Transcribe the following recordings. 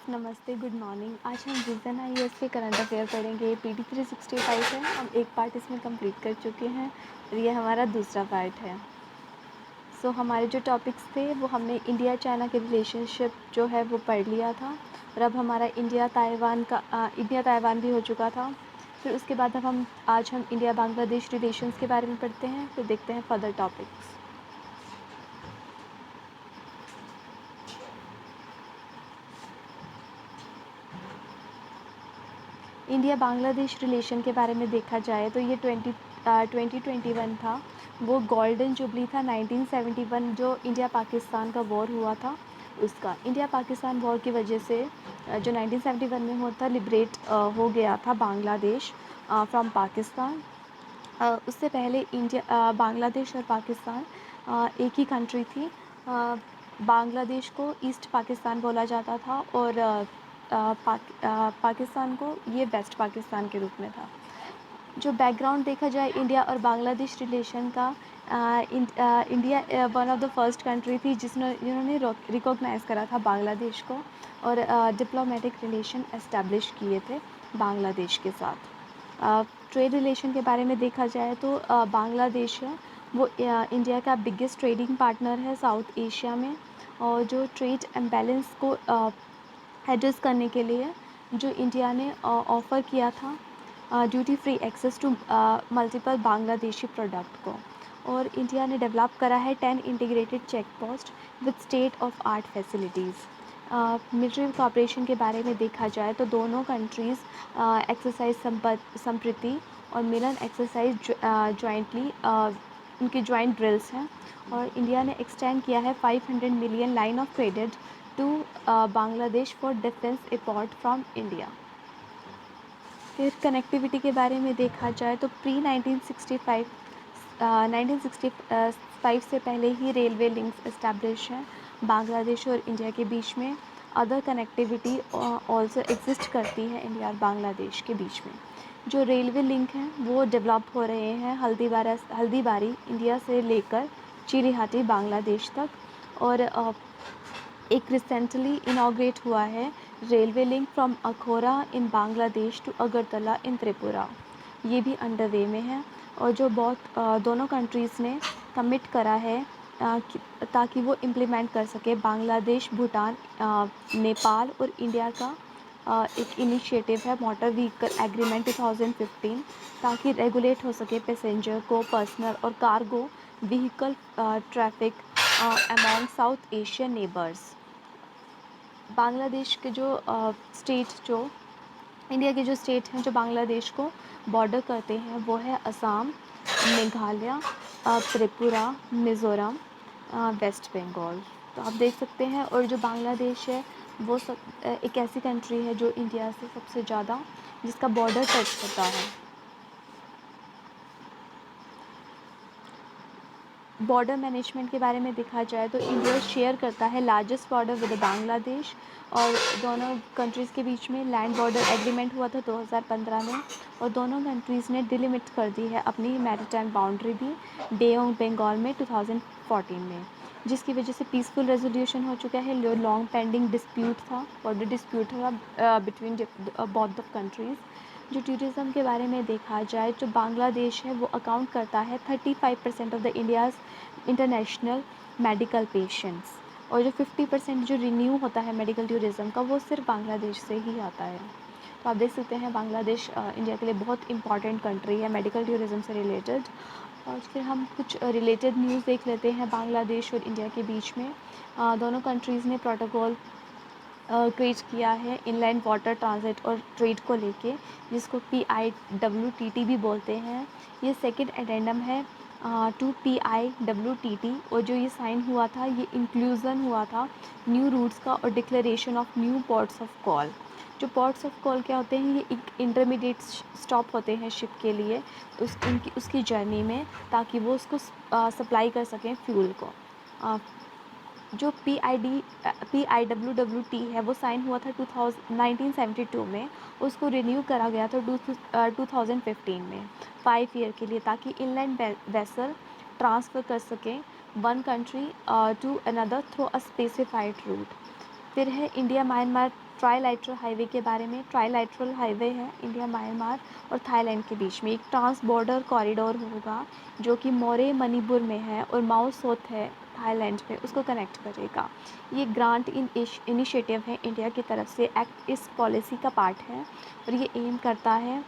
नमस्ते, good morning. आज हम रीजन आईएएस के करंट अफेयर पढ़ेंगे। पीटी 365 है, हम एक पार्ट इसमें कंप्लीट कर चुके हैं और ये हमारा दूसरा पार्ट है। हमारे जो टॉपिक्स थे वो हमने इंडिया चाइना के रिलेशनशिप जो है वो पढ़ लिया था और अब हमारा इंडिया ताइवान भी हो चुका था। फिर उसके बाद अब आज हम इंडिया बांग्लादेश रिलेशंस के बारे में पढ़ते हैं, फिर देखते हैं further topics. India Bangladesh relation के बारे में देखा जाए तो ये 2021 था, वो गोल्डन जुबली था। 1971 जो इंडिया पाकिस्तान का वॉर हुआ था उसका, इंडिया पाकिस्तान वॉर की वजह से जो 1971 में हुआ था, लिबरेट हो गया था बांग्लादेश फ्रॉम पाकिस्तान। उससे पहले बांग्लादेश और पाकिस्तान एक ही कंट्री थी। बांग्लादेश को ईस्ट पाकिस्तान बोला जाता था और पाकिस्तान को ये वेस्ट पाकिस्तान के रूप में था। जो बैकग्राउंड देखा जाए इंडिया और बांग्लादेश रिलेशन का, India one of the first country थी जिन्होंने रिकॉग्नाइज़ करा था बांग्लादेश को और डिप्लोमेटिक रिलेशन एस्टेब्लिश किए थे बांग्लादेश के साथ। ट्रेड रिलेशन के बारे में देखा जाए तो बांग्लादेश है वो इंडिया का बिगेस्ट ट्रेडिंग पार्टनर है साउथ एशिया में। और जो ट्रेड इम्बैलेंस को एड्रेस करने के लिए जो इंडिया ने ऑफ़र किया था duty free access to multiple Bangladeshi product को, और इंडिया ने डेवलप करा है 10 integrated check post with state of art facilities. Military cooperation के बारे में देखा जाए तो दोनों कंट्रीज़ एक्सरसाइज संप्रीति और मिलन एक्सरसाइज जॉइंटली उनके जॉइंट ड्रिल्स हैं। और इंडिया ने एक्सटेंड किया है 500 million line of credit to Bangladesh for defence import from India. फिर कनेक्टिविटी के बारे में देखा जाए तो प्री 1965 से पहले ही रेलवे लिंक्स इस्टेब्लिश हैं बांग्लादेश और इंडिया के बीच में। अदर कनेक्टिविटी ऑल्सो एग्जिस्ट करती है इंडिया और बांग्लादेश के बीच में। जो रेलवे लिंक हैं वो डेवलप हो रहे हैं हल्दीबारी इंडिया से लेकर चिलिहाटी बांग्लादेश तक, और एक रिसेंटली इनाग्रेट हुआ है railway link from Akhaura in Bangladesh to Agartala in Tripura, ये भी अंडर वे में है। और जो दोनों कंट्रीज़ ने कमिट करा है ताकि वो इम्प्लीमेंट कर सके, बांग्लादेश, भूटान, नेपाल और इंडिया का एक इनिशिएटिव है मोटर व्हीकल एग्रीमेंट 2015, ताकि रेगुलेट हो सके पैसेंजर को पर्सनल और cargo vehicle traffic among south Asian neighbours. Bangladesh के जो इंडिया के जो स्टेट हैं जो बांग्लादेश को बॉर्डर करते हैं वो है असम, मेघालय, त्रिपुरा, मिज़ोरम, वेस्ट बंगाल। तो आप देख सकते हैं। और जो बांग्लादेश है वो एक ऐसी कंट्री है जो इंडिया से सबसे ज़्यादा जिसका बॉर्डर टच होता है। बॉर्डर मैनेजमेंट के बारे में देखा जाए तो इंडिया शेयर करता है लार्जेस्ट बॉर्डर विद बांग्लादेश, और दोनों कंट्रीज़ के बीच में लैंड बॉर्डर एग्रीमेंट हुआ था 2015 में, और दोनों कंट्रीज़ ने डिलिमिट कर दी है अपनी मैरीटाइम बाउंड्री भी बे ऑफ बंगाल में 2014 में, जिसकी वजह से पीसफुल रेजोल्यूशन हो चुका है। लॉन्ग पेंडिंग डिस्प्यूट था, बॉर्डर डिस्प्यूट था बिटवीन बोथ द कंट्रीज़। जो टूरिज़्म के बारे में देखा जाए जो बांग्लादेश है वो अकाउंट करता है 35% of the India's international medical patients, और जो 50% जो रिन्यू होता है मेडिकल टूरिज़्म का वो सिर्फ बांग्लादेश से ही आता है। तो आप देख सकते हैं बांग्लादेश इंडिया के लिए बहुत इंपॉर्टेंट कंट्री है मेडिकल टूरिज़्म से रिलेटेड। और फिर हम कुछ रिलेटेड न्यूज़ देख लेते हैं बांग्लादेश और इंडिया के बीच में। दोनों कंट्रीज़ ने प्रोटोकॉल क्रिएट किया है इनलैंड वाटर ट्रांजिट और ट्रेड को लेके, जिसको PIWTT भी बोलते हैं। ये सेकंड एडेंडम है टू PIWTT, और जो ये साइन हुआ था ये इंक्लूज़न हुआ था न्यू रूट्स का और declaration of new ports of call. जो पोर्ट्स ऑफ कॉल क्या होते हैं, ये एक इंटरमीडिएट स्टॉप होते हैं शिप के लिए उसकी जर्नी में, ताकि वो उसको सप्लाई कर सकें फ्यूल को। जो PIWWT है वो साइन हुआ था 1972 में, उसको रिन्यू करा गया था 2015 में 5 ईयर के लिए, ताकि इनलैंड वेसल ट्रांसफ़र कर सकें one country to another through a specified route. फिर है इंडिया म्यांमार ट्राईलैटरल हाईवे के बारे में। ट्राईलैटरल हाईवे है इंडिया, म्यांमार और थाईलैंड के बीच में। एक ट्रांस बॉर्डर कॉरिडोर होगा जो कि मोरे मणिपुर में है और माओ सोत है थाईलैंड में, उसको कनेक्ट करेगा। ये ग्रांट इन इनिशिएटिव है इंडिया की तरफ से, एक्ट इस पॉलिसी का पार्ट है और ये एम करता है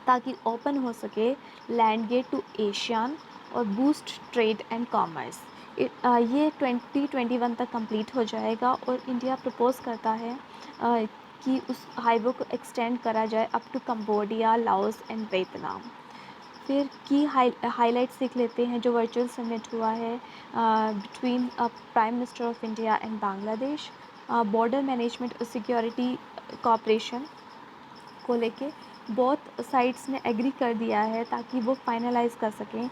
ताकि ओपन हो सके लैंड गेट टू एशियन और बूस्ट ट्रेड एंड कॉमर्स। ये 2021 तक कंप्लीट हो जाएगा और इंडिया प्रपोज़ करता है कि उस हाईवे को एक्सटेंड करा जाए up to Cambodia, Laos and Vietnam. फिर की हाईलाइट्स देख लेते हैं जो वर्चुअल समिट हुआ है between prime minister of India and Bangladesh. Border management और सिक्योरिटी कॉपरेशन को लेके बोथ साइड्स ने एग्री कर दिया है ताकि वो फाइनलाइज कर सकें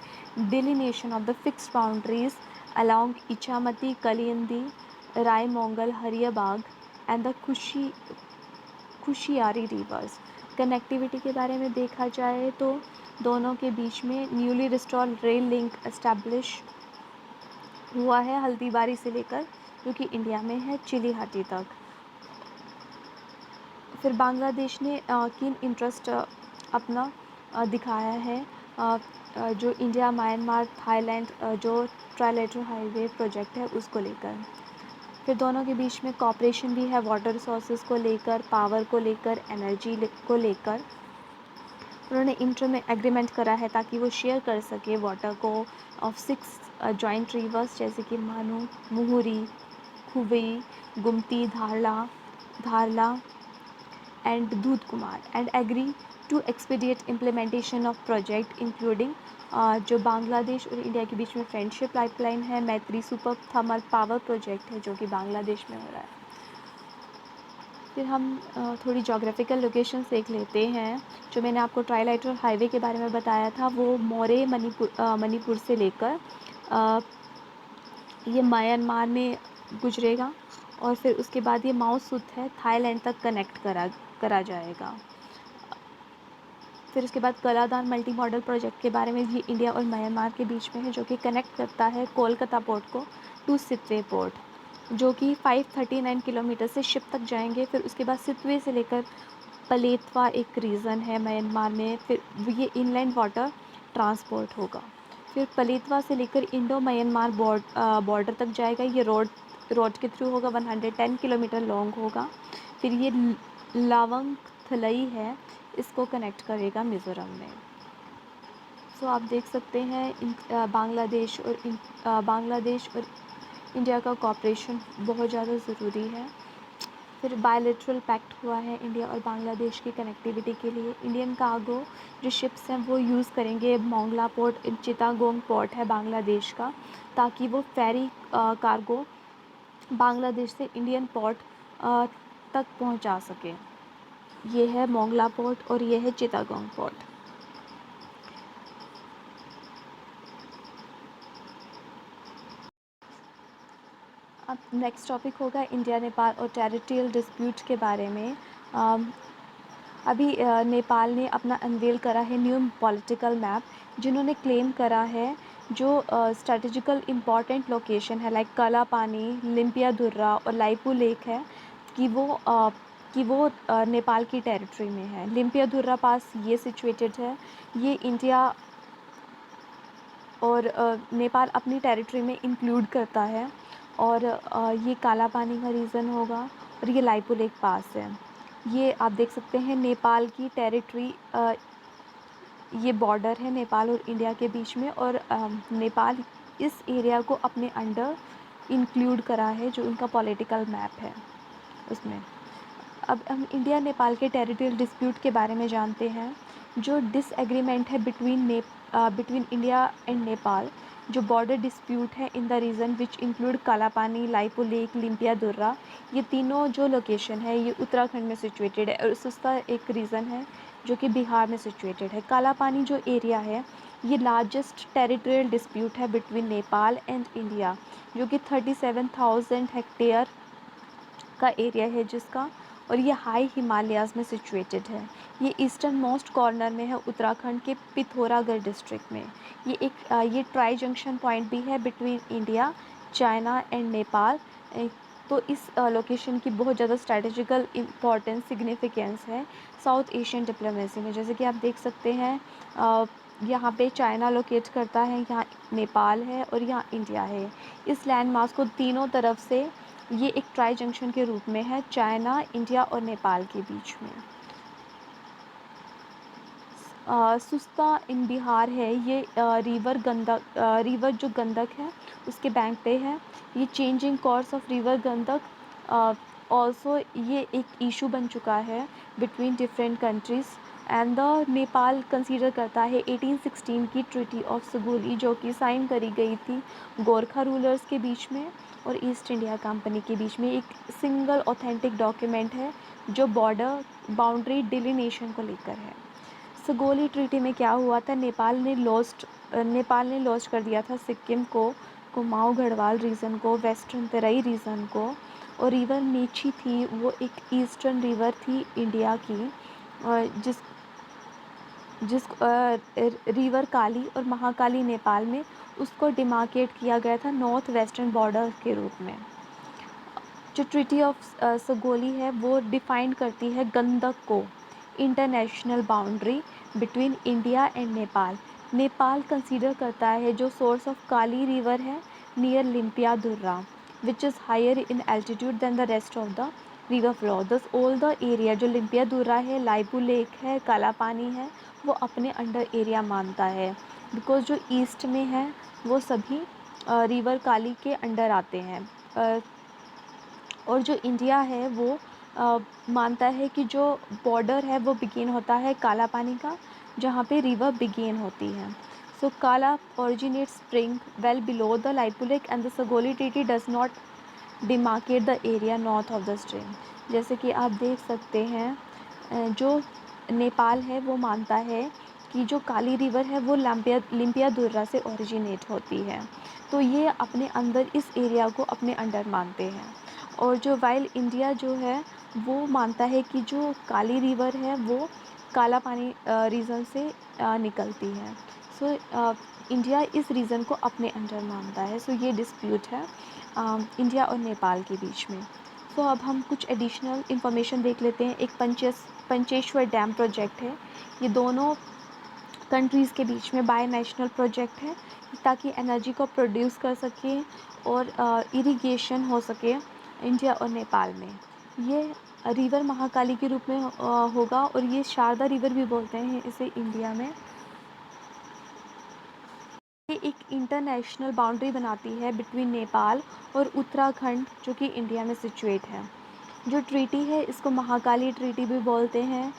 delineation of the fixed boundaries along Ichamati, Kalindi, Raimangal, Hariabhanga and the Khushiyari rivers. Connectivity के बारे में देखा जाए तो दोनों के बीच में newly restored rail link establish हुआ है हल्दीबारी से लेकर, जो कि इंडिया में है, चिलीहाटी तक। फिर बांग्लादेश ने कीन इंटरेस्ट अपना दिखाया है जो इंडिया, म्यांमार, थाईलैंड जो ट्राईलैटरल हाईवे प्रोजेक्ट है उसको लेकर। फिर दोनों के बीच में कॉपरेशन भी है वाटर रिसोर्सेज को लेकर, पावर को लेकर, एनर्जी को लेकर। उन्होंने इंटर में एग्रीमेंट करा है ताकि वो शेयर कर सके वाटर को ऑफ 6 जॉइंट रिवर्स जैसे कि मानू, Muhuri, खुवई, गुमती, धारला and Dudh Kumar and agree to expedite implementation of project including जो बांग्लादेश और इंडिया के बीच में फ्रेंडशिप पाइपलाइन है, मैत्री सुपर थर्मल पावर प्रोजेक्ट है जो कि बांग्लादेश में हो रहा है। फिर हम थोड़ी जोग्राफिकल लोकेशन देख लेते हैं। जो मैंने आपको ट्राईलैटरल हाईवे के बारे में बताया था वो मोरे मणिपुर से लेकर ये म्यांमार में गुजरेगा और फिर उसके बाद ये माओ सुत है थाईलैंड तक कनेक्ट करा जाएगा। फिर उसके बाद कलादान मल्टी मॉडल प्रोजेक्ट के बारे में ये इंडिया और म्यांमार के बीच में है जो कि कनेक्ट करता है कोलकाता पोर्ट को टू सितवे पोर्ट, जो कि 539 किलोमीटर से शिप तक जाएंगे। फिर उसके बाद सितवे से लेकर पलेतवा एक रीजन है म्यांमार में, फिर ये इनलैंड वाटर ट्रांसपोर्ट होगा। फिर पलेतवा से लेकर इंडो म्यांमार बॉर्डर तक जाएगा। ये रोड के थ्रू होगा, 110 किलोमीटर लॉन्ग होगा। फिर ये लावंग थलई है, इसको कनेक्ट करेगा मिज़ोरम में। सो आप देख सकते हैं बांग्लादेश और इंडिया का कॉपरेशन बहुत ज़्यादा ज़रूरी है। फिर बायलैटरल पैक्ट हुआ है इंडिया और बांग्लादेश की कनेक्टिविटी के लिए। इंडियन कार्गो जो शिप्स हैं वो यूज़ करेंगे मोंगला पोर्ट, चिटागोंग पोर्ट है बांग्लादेश का, ताकि वो फेरी कार्गो बांग्लादेश से इंडियन पोर्ट तक पहुंचा सके। ये है मोंगला पोर्ट और ये है चिटागोंग पोर्ट। अब नेक्स्ट टॉपिक होगा इंडिया नेपाल और टेरिटोरियल डिस्प्यूट के बारे में। अभी नेपाल ने अपना अनवेल करा है न्यू पॉलिटिकल मैप, जिन्होंने क्लेम करा है जो स्ट्रेटेजिकल इम्पॉर्टेंट लोकेशन है लाइक कालापानी, लिम्पियादुर्रा और लाईपू लेक है कि वो नेपाल की टेरिटरी में है। लिम्पियादुर्रा पास ये सिचुएटेड है, ये इंडिया और नेपाल अपनी टेरिटरी में इंक्लूड करता है। और ये काला पानी का रीज़न होगा और ये लाईपू लेक पास है। ये आप देख सकते हैं नेपाल की टेरिटरी, ये बॉर्डर है नेपाल और इंडिया के बीच में, और नेपाल इस एरिया को अपने अंडर इंक्लूड करा है जो उनका पॉलिटिकल मैप है उसमें। अब हम इंडिया नेपाल के टेरिटोरियल डिस्प्यूट के बारे में जानते हैं। जो डिसएग्रीमेंट है बिटवीन इंडिया एंड नेपाल, जो बॉर्डर डिस्प्यूट है in the region which include Kalapani, Lipulekh, Limpiyadhura, ये तीनों जो लोकेशन है ये उत्तराखंड में सिचुएटेड है और उसका एक रीज़न है जो कि बिहार में सिचुएटेड है। कालापानी जो एरिया है ये लार्जेस्ट टेरिटोरियल डिस्प्यूट है बिटवीन नेपाल एंड इंडिया, जो कि 37,000 हेक्टेयर का एरिया है जिसका, और ये हाई हिमालयाज़ में सिचुएटेड है। ये ईस्टर्न मोस्ट कॉर्नर में है उत्तराखंड के पिथौरागढ़ डिस्ट्रिक्ट में। ये ट्राई जंक्शन पॉइंट भी है between India, China and Nepal. तो इस लोकेशन की बहुत ज़्यादा स्ट्रैटेजिकल इम्पोर्टेंस सिग्निफिकेंस है साउथ एशियन डिप्लोमेसी में। जैसे कि आप देख सकते हैं यहाँ पे चाइना लोकेट करता है, यहाँ नेपाल है और यहाँ इंडिया है। इस लैंड मास को तीनों तरफ से ये एक ट्राई जंक्शन के रूप में है, चाइना, इंडिया और नेपाल के बीच में। सुस्ता इन बिहार है, ये रिवर जो गंडक है उसके बैंक पे है। ये changing course of river Gandak also ये एक इशू बन चुका है between different countries. And the Nepal consider करता है 1816 की ट्रीटी ऑफ सुगुली, जो कि साइन करी गई थी गोरखा रूलर्स के बीच में और ईस्ट इंडिया कंपनी के बीच में। एक सिंगल ऑथेंटिक डॉक्यूमेंट है जो बॉर्डर बाउंड्री डिलिनेशन को लेकर है। सगोली ट्रीटी में क्या हुआ था, नेपाल ने लॉस्ट कर दिया था सिक्किम को, कुमाऊं गढ़वाल रीजन को, वेस्टर्न तराई रीजन को। और रिवर मेची थी, वो एक ईस्टर्न रिवर थी इंडिया की, जिस जिस रिवर काली और महाकाली नेपाल में, उसको डिमार्केट किया गया था नॉर्थ वेस्टर्न बॉर्डर के रूप में। जो ट्रीटी ऑफ सगोली है वो डिफाइन करती है गंडक को international boundary between India and Nepal. Nepal consider करता है जो सोर्स ऑफ काली रिवर है near Limpiyadhura, which is higher in altitude than the rest of the river flow. Thus all the area जो लिम्पिया दुर्रा है, लाइपू लेक है, काला पानी है, वो अपने अंडर एरिया मानता है, बिकॉज जो ईस्ट में है वो सभी रिवर काली के अंडर आते हैं। और जो इंडिया है वो मानता है कि जो बॉर्डर है वो बिगिन होता है काला पानी का, जहाँ पे रिवर बिगिन होती है। So Kala originate spring well below the Lipulekh and the Sugauli treaty does not demarcate the area north of the stream. जैसे कि आप देख सकते हैं जो नेपाल है वो मानता है कि जो काली रिवर है वो लिम्पिया दुर्रा से ओरिजिनेट होती है, तो ये अपने अंदर इस एरिया को अपने अंडर मानते हैं। और जो वाइल इंडिया जो है वो मानता है कि जो काली रिवर है वो काला पानी रीजन से निकलती है। सो इंडिया इस रीजन को अपने अंडर मानता है। सो ये डिस्प्यूट है इंडिया और नेपाल के बीच में। सो अब हम कुछ एडिशनल इंफॉर्मेशन देख लेते हैं। एक पंचेश्वर डैम प्रोजेक्ट है, ये दोनों कंट्रीज़ के बीच में बाय नेशनल प्रोजेक्ट है, ताकि एनर्जी को प्रोड्यूस कर सके और इरिगेशन हो सके इंडिया और नेपाल में। ये रिवर महाकाली के रूप में होगा, और ये शारदा रिवर भी बोलते हैं इसे इंडिया में। ये एक इंटरनेशनल बाउंड्री बनाती है बिटवीन नेपाल और उत्तराखंड, जो कि इंडिया में सिचुएट है। जो ट्रीटी है इसको महाकाली ट्रीटी भी बोलते हैं,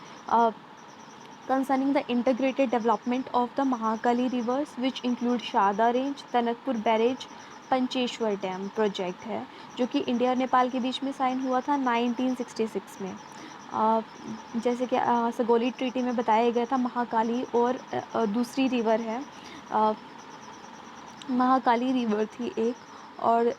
concerning the integrated development of the Mahakali rivers, which include Sharda range, Tanakpur barrage, Pancheshwar dam project है, जो कि इंडिया और नेपाल के बीच में साइन हुआ था 1966 में। जैसे कि सगोली ट्रीटी में बताया गया था, महाकाली और दूसरी रिवर है, महाकाली रिवर थी एक, और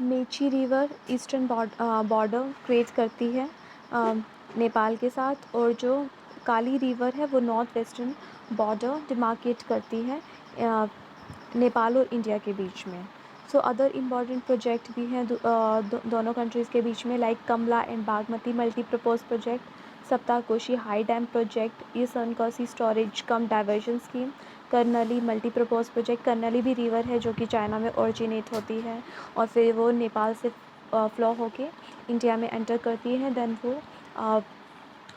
Mechi river eastern border create करती है नेपाल के साथ, और जो काली रिवर है वो नॉर्थ वेस्टर्न बॉर्डर डिमार्केट करती है नेपाल और इंडिया के बीच में। सो अदर इम्पॉर्टेंट प्रोजेक्ट भी हैं दोनों कंट्रीज़ के बीच में, like Kamala and Bagmati multi purpose project, Saptakoshi high dam project, eastern Kosi storage cum diversion scheme, Karnali multi purpose project. Karnali भी रिवर है जो कि चाइना में ओरिजिनेट होती है और फिर वो नेपाल से फ्लो होके इंडिया में एंटर करती है, देन वो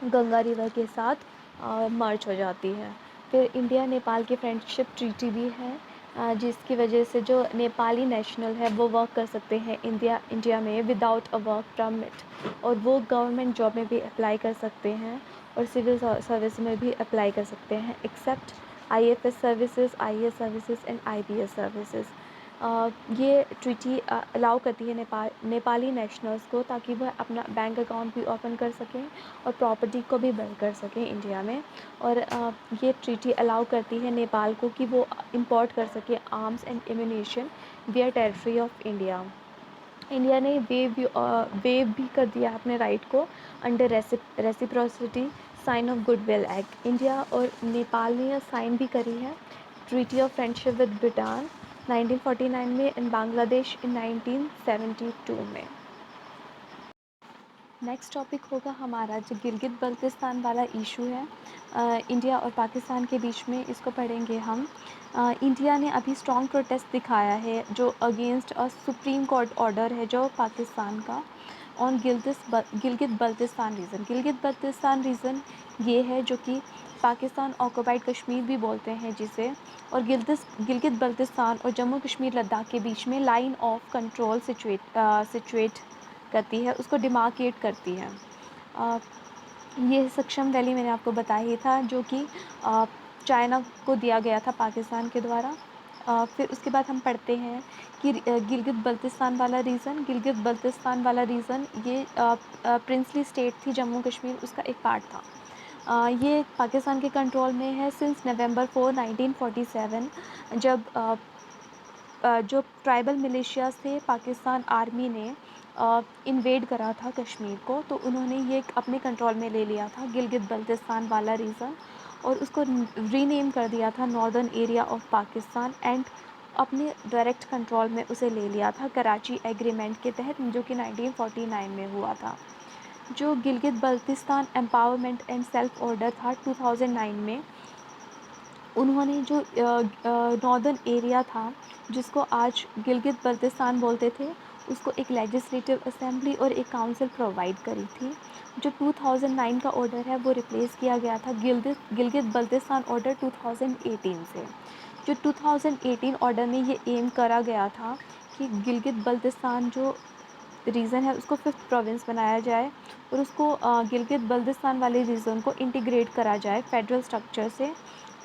गंगा रिवर के साथ मर्ज हो जाती है। फिर इंडिया नेपाल की फ्रेंडशिप ट्रीटी भी है, जिसकी वजह से जो नेपाली नेशनल है वो वर्क कर सकते हैं इंडिया में विदाउट अ वर्क परमिट, और वो गवर्नमेंट जॉब में भी अप्लाई कर सकते हैं और सिविल सर्विस में भी अप्लाई कर सकते हैं, except IFS services, IAS services and IPS services. ये ट्रीटी अलाउ करती है नेपाली नेशनल्स को, ताकि वह अपना बैंक अकाउंट भी ओपन कर सकें और प्रॉपर्टी को भी बिल्ड कर सकें इंडिया में। और ये ट्रीटी अलाउ करती है नेपाल को कि वो इंपोर्ट कर सके arms and ammunition via territory of India. India ने वेव भी कर दिया अपने राइट को under reciprocity sign of goodwill act, India और नेपाल ने यह साइन भी करी है। Treaty of friendship with Bhutan 1949 में एंड बांग्लादेश इन 1972 में। नेक्स्ट टॉपिक होगा हमारा जो गिलगित बल्तिस्तान वाला इशू है इंडिया और पाकिस्तान के बीच में, इसको पढ़ेंगे हम। इंडिया ने अभी स्ट्रॉन्ग प्रोटेस्ट दिखाया है जो against a supreme court order है जो पाकिस्तान का on Gilgit Baltistan region. Gilgit Baltistan region ये है जो कि पाकिस्तान ऑक्युपाइड कश्मीर भी बोलते हैं जिसे, और गिलगित बल्तिस्तान और जम्मू कश्मीर लद्दाख के बीच में लाइन ऑफ कंट्रोल सिचुएट करती है, उसको डिमार्केट करती है। ये सक्षम वैली मैंने आपको बताया ही था जो कि चाइना को दिया गया था पाकिस्तान के द्वारा। फिर उसके बाद हम पढ़ते हैं कि गिलगित बल्तिस्तान वाला रीज़न ये प्रिंसली स्टेट थी जम्मू कश्मीर, उसका एक पार्ट था। ये पाकिस्तान के कंट्रोल में है सिंस नवंबर 4, 1947, जब जो ट्राइबल मिलिशियाज थे पाकिस्तान आर्मी ने इन्वेड करा था कश्मीर को, तो उन्होंने ये अपने कंट्रोल में ले लिया था गिलगित बल्तिस्तान वाला रीजन, और उसको रीनेम कर दिया था northern area of Pakistan and अपने डायरेक्ट कंट्रोल में उसे ले लिया था कराची एग्रीमेंट के तहत जो कि 1949 में हुआ था। जो Gilgit Baltistan empowerment and self order था 2009 में, उन्होंने जो नॉर्दर्न एरिया था जिसको आज गिलगित बल्तिस्तान बोलते थे, उसको एक लेजिस्लेटिव असेंबली और एक काउंसिल प्रोवाइड करी थी। जो 2009 का ऑर्डर है वो रिप्लेस किया गया था गिलगित बल्तिस्तान ऑर्डर 2018 से। जो 2018 ऑर्डर में ये एम करा गया था कि गिलगित बल्तिस्तान जो रीजन है उसको 5th प्रोविंस बनाया जाए और उसको गिलगित बल्तिस्तान वाले रीजन को इंटीग्रेट करा जाए फेडरल स्ट्रक्चर से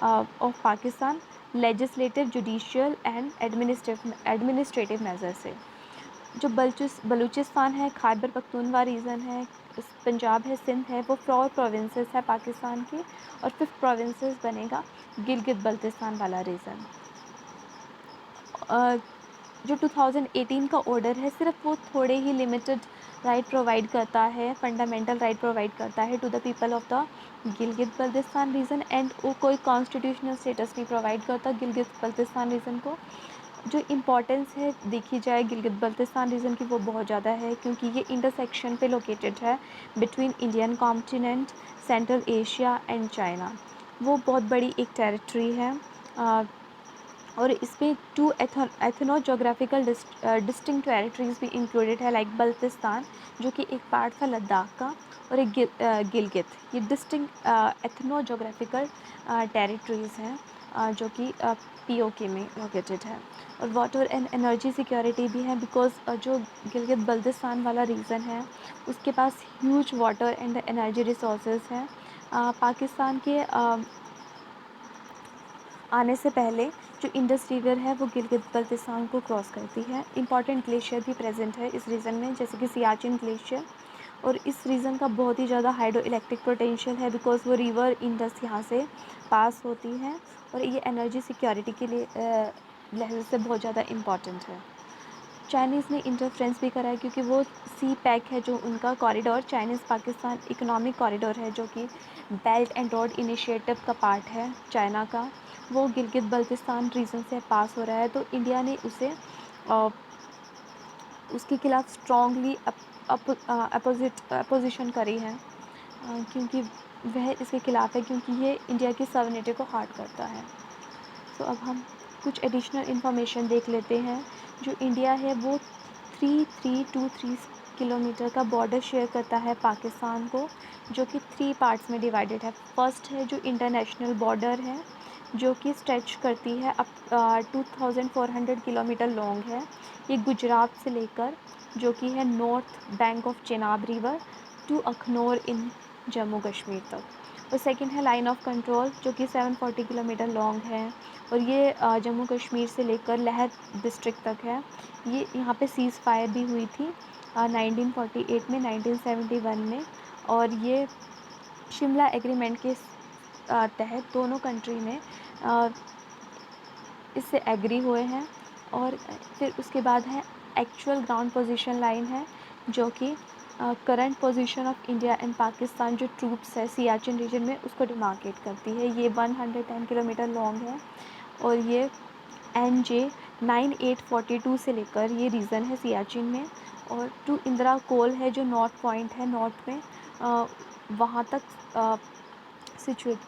of Pakistan legislative, judicial and administrative major से। जो बलूचिस्तान है, खैबर पख्तूनख्वा रीजन है, पंजाब है, सिंध है, वो 4 प्रोविंसेस है पाकिस्तान की, और 5th प्रोविंसेस बनेगा गिलगित बल्तिस्तान वाला रीजन। जो 2018 का ऑर्डर है सिर्फ वो थोड़े ही लिमिटेड राइट प्रोवाइड करता है, फंडामेंटल राइट प्रोवाइड करता है to the people of the Gilgit Baltistan region, and वो कोई कॉन्स्टिट्यूशनल स्टेटस नहीं प्रोवाइड करता गिलगित बल्तिस्तान रीजन को। जो इम्पोर्टेंस है देखी जाए गिलगित बल्तिस्तान रीजन की वो बहुत ज़्यादा है क्योंकि ये इंटरसेक्शन पे लोकेटेड है between Indian continent, central Asia and China. वो बहुत बड़ी एक टेरिटरी है और इसमें 2 एथनो-जोग्राफिकल डिस्टिंक्ट टेरिटरीज़ भी इंक्लूडेड है लाइक बल्तिस्तान जो कि एक पार्ट था लद्दाख का, और एक गिलगित, ये डिस्टिंक्ट एथनो-जोग्राफिकल टेरिटरीज़ हैं जो कि पीओके में लोकेटेड है। और वाटर एंड एनर्जी सिक्योरिटी भी है बिकॉज जो गिलगित बल्तिस्तान वाला रीजन है उसके पास huge water and energy resources हैं। पाकिस्तान के आने से पहले जो इंडस रिवर है वो गिलगित बल्तिस्तान को क्रॉस करती है। इंपॉर्टेंट ग्लेशियर भी प्रेजेंट है इस रीजन में जैसे कि सियाचिन ग्लेशियर, और इस रीजन का बहुत ही ज़्यादा हाइड्रो इलेक्ट्रिक पोटेंशियल है बिकॉज वो रिवर इंडस यहाँ से पास होती है, और ये एनर्जी सिक्योरिटी के लिए लिहाज से बहुत ज़्यादा इम्पॉर्टेंट है। चाइनीज़ ने इंटरफ्रेंस भी करा है क्योंकि वो सी पैक है जो उनका corridor Chinese Pakistan economic corridor है जो कि बेल्ट एंड रोड इनिशिएटिव का पार्ट है चाइना का, वो गिलगित बल्तिस्तान रीजन से पास हो रहा है। तो इंडिया ने उसे उसके खिलाफ स्ट्रॉन्गली अपोजिशन करी है क्योंकि वह इसके खिलाफ़ है क्योंकि ये इंडिया की सॉवरेनिटी को हर्ट करता है। तो अब हम कुछ एडिशनल इन्फॉर्मेशन देख लेते हैं। जो इंडिया है वो 3323 किलोमीटर का बॉर्डर शेयर करता है पाकिस्तान को जो कि 3 पार्ट्स में डिवाइडेड है। फर्स्ट है जो इंटरनेशनल बॉर्डर है जो कि स्ट्रेच करती है अप 2400 किलोमीटर लॉन्ग है। ये गुजरात से लेकर जो कि है north bank of Chenab river to Akhnoor in Jammu Kashmir तक। और सेकंड है लाइन ऑफ कंट्रोल जो कि 740 किलोमीटर लॉन्ग है और ये जम्मू कश्मीर से लेकर लेह डिस्ट्रिक्ट तक है। ये यहाँ पे सीज़ फायर भी हुई थी 1948 में, 1971 में, और ये शिमला एग्रीमेंट के तहत दोनों कंट्री में इससे एग्री हुए हैं। और फिर उसके बाद है एक्चुअल ग्राउंड पोजीशन लाइन है जो कि current position of India and Pakistan जो ट्रूप्स है सियाचिन रीजन में उसको डिमार्केट करती है। ये 110 किलोमीटर लॉन्ग है और ये NJ 9842 से लेकर ये रीज़न है सियाचिन में। और टू इंदिरा कोल है जो नॉर्थ पॉइंट है नॉर्थ में, वहाँ तक सिचुएट